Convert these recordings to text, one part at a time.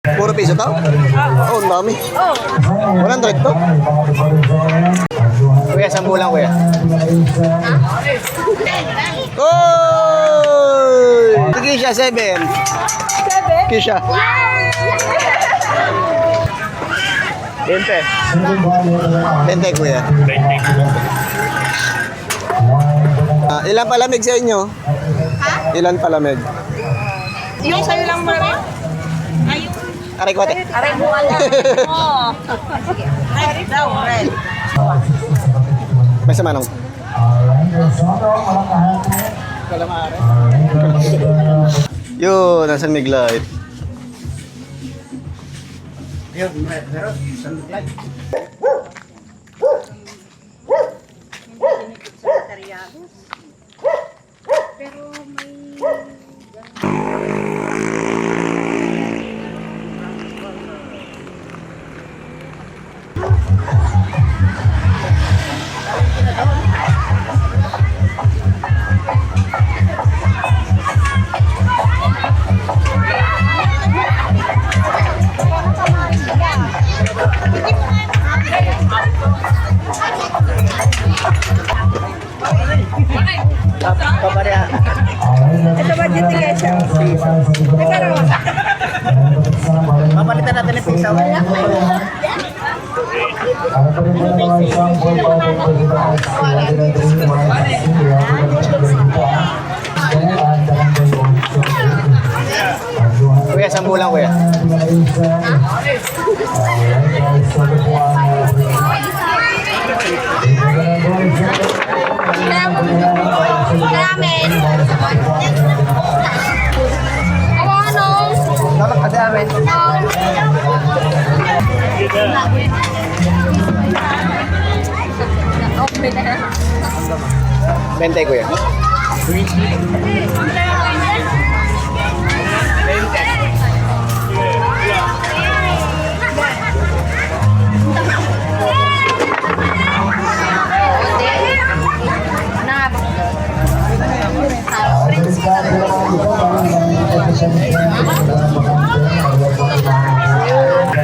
Puro piso to? Oo, ang dami. 100 to? Kuya, 10 lang kuya. Oy! Kisha, 7. 7? Kisha. 20. 20 kuya. Ilan palamig sa inyo? Ilan palamig? Yung sa'yo lang mo rin? Aray ko ate. Aray mo wala. Oo. Red daw, red. May samanong. Yun, nasa Miglight. Yun, meron. Sunlight. Pero may... Kabarya. Ito ba dito guys? Nagkaroon. Papalitan natin yung pisaw. Kuya, 10 lang kuya. Ramen. Ano? Dapat kasi amin. Okay na. 20 kuya.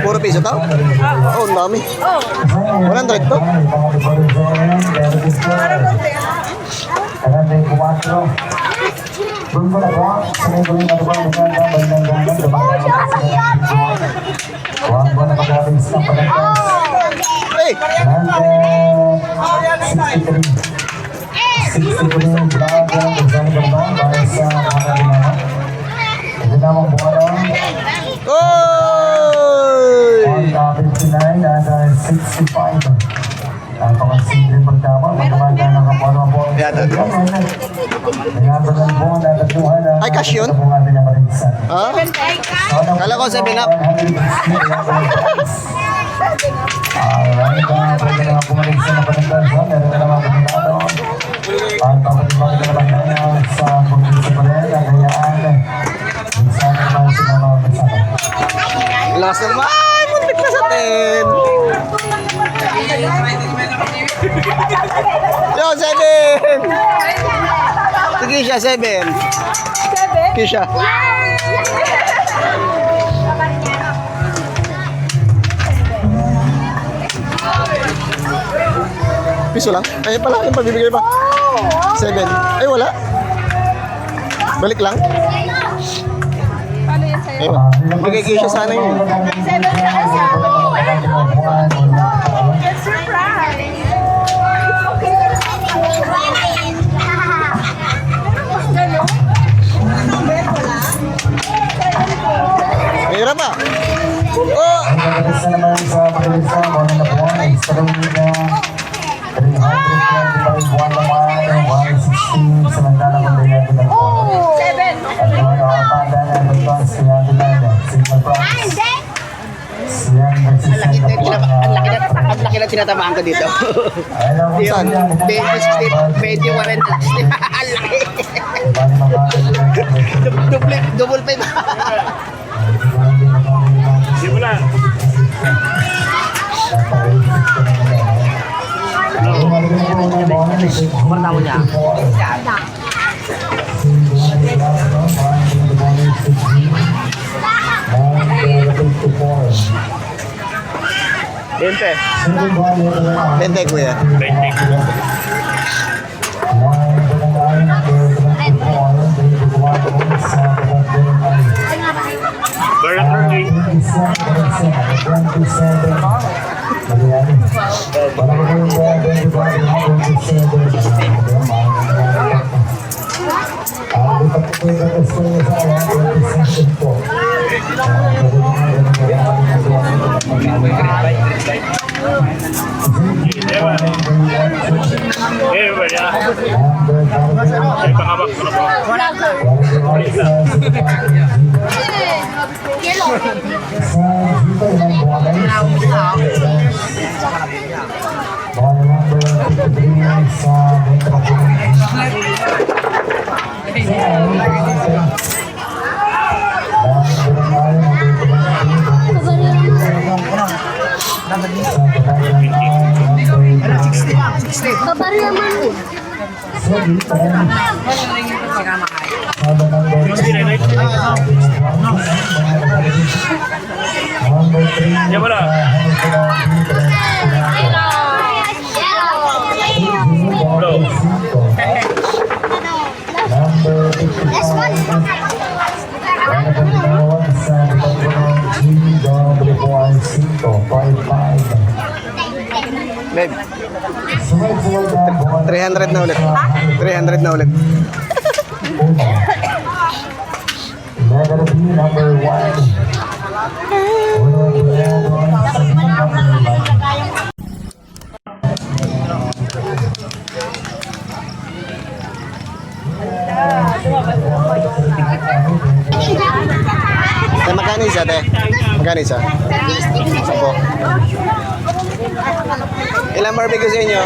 Puro piso to? Oo, ang dami. 100 to? Hey! Oy! Ay, cash yun? Ha? Kala ko 7 up. Last naman. Ay, muntik na sa 10. Yo, 7. Sige siya, 7. 7? Kisha. Piso lang? Ay, pala, yung pabibigay pa. 7. Ay, wala. Balik lang. Paano yan sa'yo? Ewan. Magigay siya sana yun. 7 sa isa. It's surprise. Mahirap pa. Oh! Seven. Ang laki na tinatamaan ko dito. Saan? 21 and ang laki. Double pay ba? Simula. Kumarta mo niya. 20. 20, kuya. 20. Burger King. Diba? Eh, ba ya? Ay, pangabak ko na po. Please lang. Ya wala. Bro. Babe, 300 na ulit. 300 na ulit. Letter B, number 1. Magkano isa, te? Magkano isa? 10. Ilang barbecue sa inyo?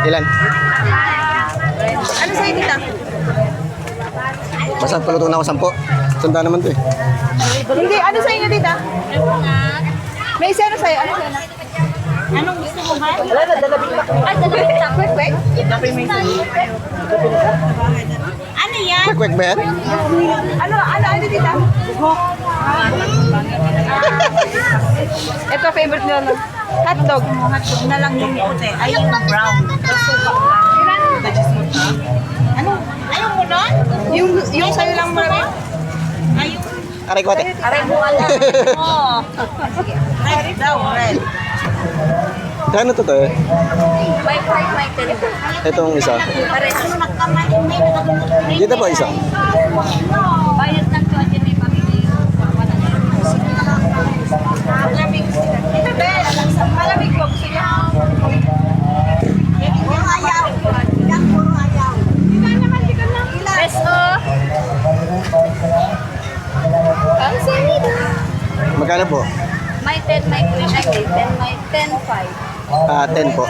Ilan? Ano sa'yo, tita? Basta paluto na ako 10. Sanda naman to eh. Hindi, ano sa inyo, tita? May isa na sa'yo, ano sa'yo na? Anong gusto mo ba? Wala na, dalabing tak. Ay, dalabing tak. Quick, quick. Ano yan? Quick, quick ba yan? Ano, tita? Ito, favorite nyo na. Hotdog. Hotdog na lang yung puti. Ay, yung brown. Ano? Ayaw mo nun? Yung sa'yo lang marami? Ayaw. Aray ko, te. Aray mo, alam. Oo. Red daw, red. Kano to, te? May fried my telephone. Itong isa. Pares. Dito po isa. Bayad ng tuwan yan may pamili. Malamig sila. Ito, Ben. Malamig ko. Gusto niya. Yung ayaw. Yung puro ayaw. Ilan naman, di ka lang. Peso. Ano sa'yo nito? Magkano po? May 10, may 10, may 10, 5. 10 po.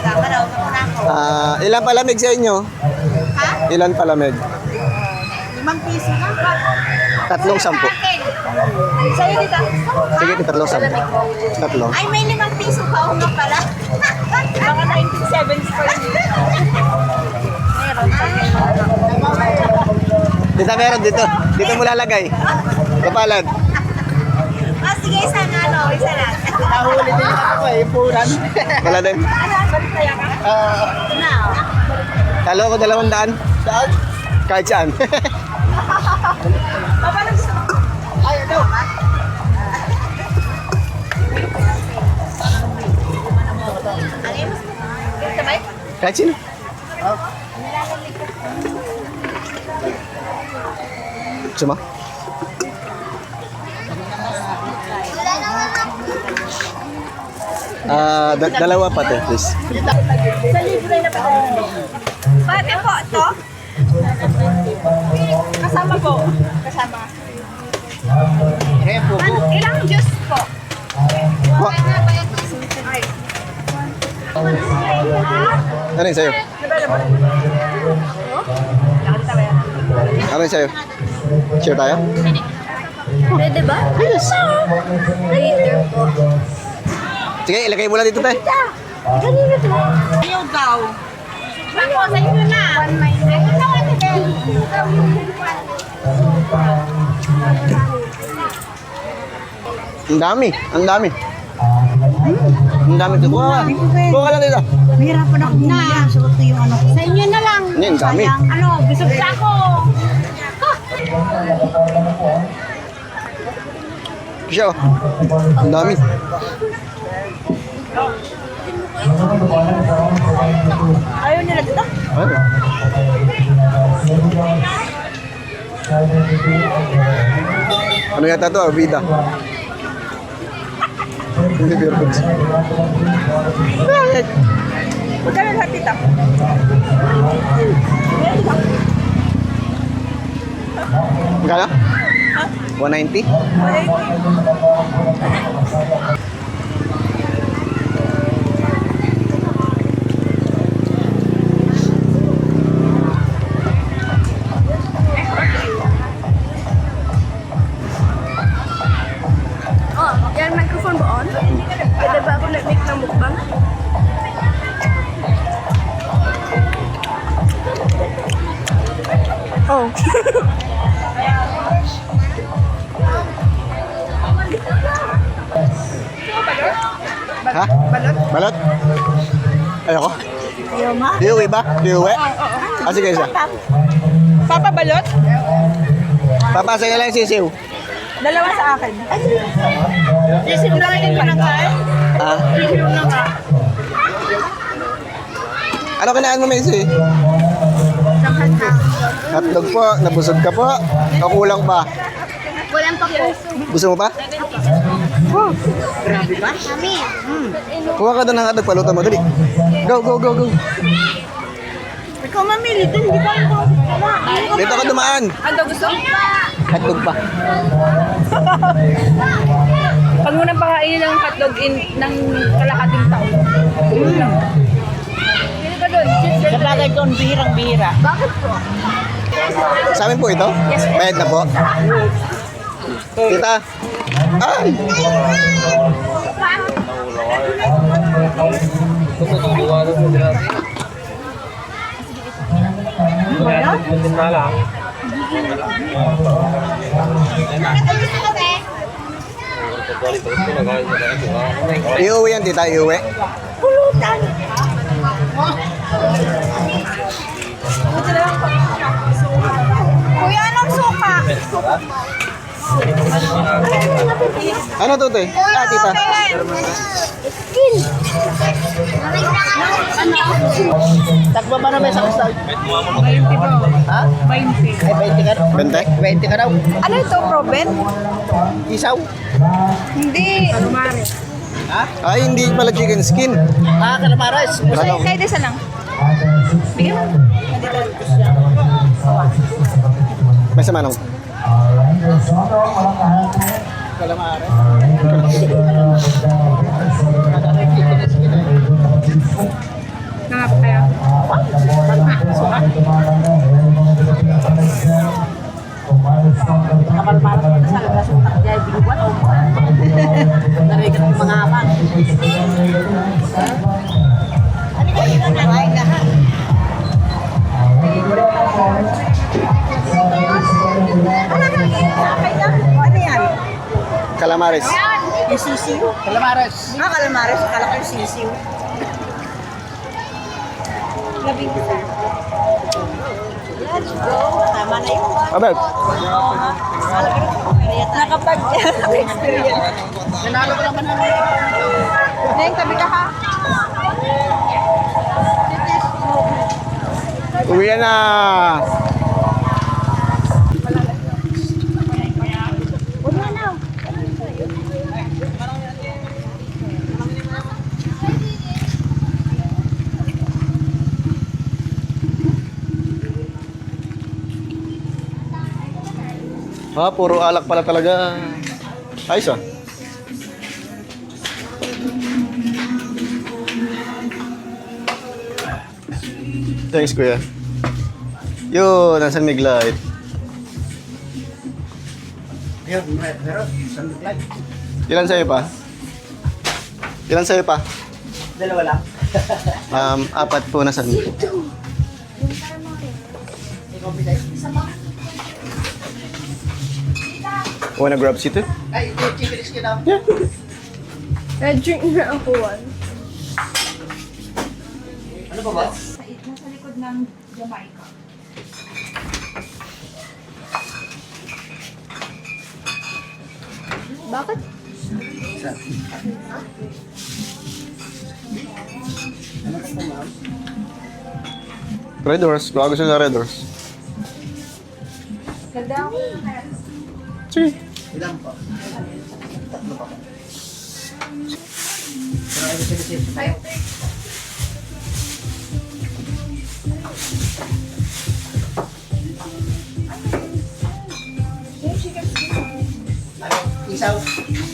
Ilan palamig sa inyo? Ha? Ilan palamig? 5 piso na. 3-10. Sa'yo dito. Sige, 3-10. 3. Ay, may 5 piso pa ako pala. Baka 1970s pa yun. Dito meron dito. Dito mo lalagay. Kapalad. Ah, sige, isa na, no? Isa na. Nahuli din ako eh, puran. Wala din. Balik kaya ka? Na. Talo ko 200. Saan? Kahit saan. Paano gusto mo? Ayaw daw, ha? Alin? Sabay? Kahit sino. Suma? Dalawa pa, te, please. Sa libre na pa. Pati po, ito? Kasama po. Kasama. Ilang juice po? Wa. Ano yung sa'yo? Ano yung sa'yo? Share tayo? Pwede ba? Yes. Later po. Sige, ilagay mo lang dito, te. Kanina to. Ayaw daw. Ako, sa inyo na. 1 minute. Ang dami. Ang dami. Ang dami. Kuha ka. Kuha ka lang dito. Mahirapan ako na. Suot ko yung ano. Sa inyo na lang. Hindi, ang dami. Sayang. Ano, busog sa ako. Siya, oh. Ang dami. Ayaw nila dito? Ay. Ano yata to? Vida. Hindi beer foods. Bakit? Magkano lahat dito? Magkano? 190? Oh, yan microphone ba on? Pwede ba ako nag-make ng mukbang? Oh. Ha? Balot? Ayoko. Ayaw ma? Iuwi ba? Iuwi? Ah, sige isa. Papa balot? Papasa niya lang yung sisiw. Dalawa sa akin. Sisip na rin ko ng kain. Ah? Sisip na nga. Ano kinain mo, Macy? Hotdog po. Nabusog ka po. O kulang pa? Walang pa po. Gusto mo pa? Mami. Kuha ka doon ng hotdog. Palutan mo. Dali. Go, go, go, go. Ikaw mamili. Ito hindi ko ito. Dito ka dumaan. Ano gusto? Hotdog pa. Pag mo nang pakainin ng hotdog ng kalahating taon. Yun lang. Hindi ka doon. Sa bagay doon, bihirang-bihira. Bakit po? Sa amin po ito? Bayad na po. Tita. Ay! Iuwi yan, tita. Iuwi. Kuya, anong suka? Ano to, te? Ah, tita. Takbo ba naman sa kusal? 20 bro. Ha? 20. Ay, 20 ka raw. Bente? 20 ka raw. Ano ito, Proben? Isaw. Hindi. Alumare. Ha? Ay, hindi pala chicken skin. Ah, calamares. Ano? Kahit isa lang. Bigyan mo. May sama nung. Nangap kaya. Kapal-paras mo na sa labas ng takjay, binubuan o narigat ng mga aman. Ano ka yun na? Ay, lahat. Ano yan? Calamares. Yung sisiw? Calamares. Calamares. Akala ko yung sisiw. Labing isa. Let's go. Tama na yun. Abel. Nakapag-experience. Nanalo ko naman ng Neng, tabi ka ha? Uwi na. Ha, puro alak pala talaga. Ayos ah. Thanks, kuya. Yun, nasan may glide? Yun, meron. Sanduklag. Ilan sa'yo pa? Ilan sa'yo pa? Dalawa lang. 4 po nasan. Ikaw Wanna grab seated? Drink na ako one. Nasa likod ng Jamaica. Bakit? Red Horse. Bago sila Red Horse. Ganda ako. Sige.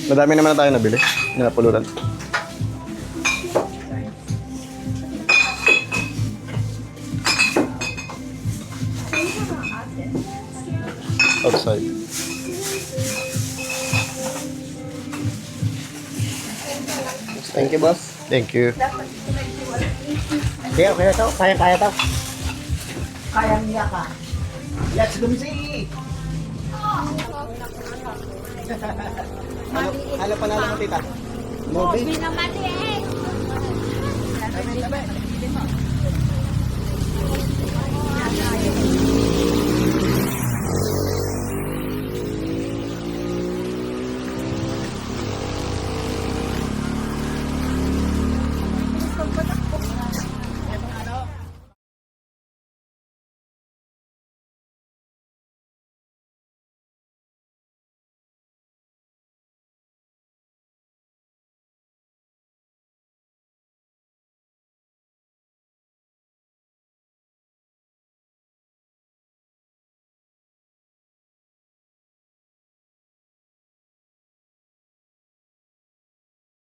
Madami naman na tayo nabili. Napulutan. Outside. Thank you, boss. Thank you. Okay, okay na to. Kaya to. Kaya niya ka. Let's go, see. Halo pa na lang, tita. Movie. Binamati eh.